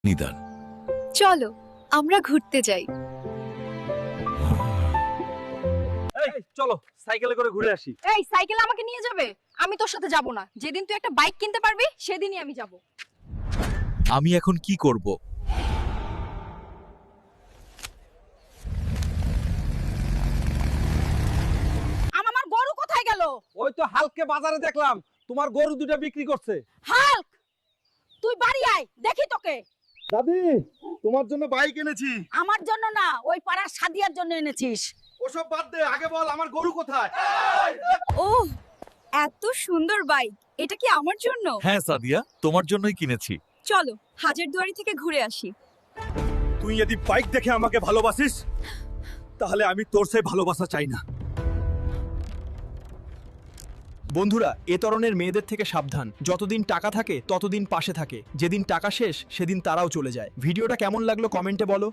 নিদান। চলো আমরা ঘুরতে যাই। এই চলো সাইকেলে করে ঘুরে আসি। এই সাইকেল আমাকে নিয়ে যাবে? আমি তোর সাথে যাব না। যেদিন তুই একটা বাইক কিনতে পারবি সেদিনই আমি যাব। আমি এখন কি করব? আমার গরু কোথায় গেল? ওই তো হালকে বাজারে দেখলাম তোমার গরু দুটো বিক্রি করছে। হাল্ক, তুই বাড়ি আয়, দেখি তোকে। দাদি, তোমার জন্য বাইক এনেছি। আমার জন্য না, ওই পাড়ার সাদিয়ার জন্য এনেছিস। ওসব বাদ দে, আগে বল আমার গরু কোথায়? ও, এত সুন্দর বাইক, এটা কি আমার জন্য? হ্যাঁ সাদিয়া, তোমার জন্যই কিনেছি। চলো হাজারদুয়ারি থেকে ঘুরে আসি। তুই যদি বাইক দেখে আমাকে ভালোবাসিস তাহলে আমি তোর সেই ভালোবাসা চাই না। বন্ধুরা, এ ধরনের মেয়েদের থেকে সাবধান। যতদিন টাকা থাকে ততদিন পাশে থাকে, যেদিন টাকা শেষ সেদিন তারাও চলে যায়। ভিডিওটা কেমন লাগলো কমেন্টে বলো।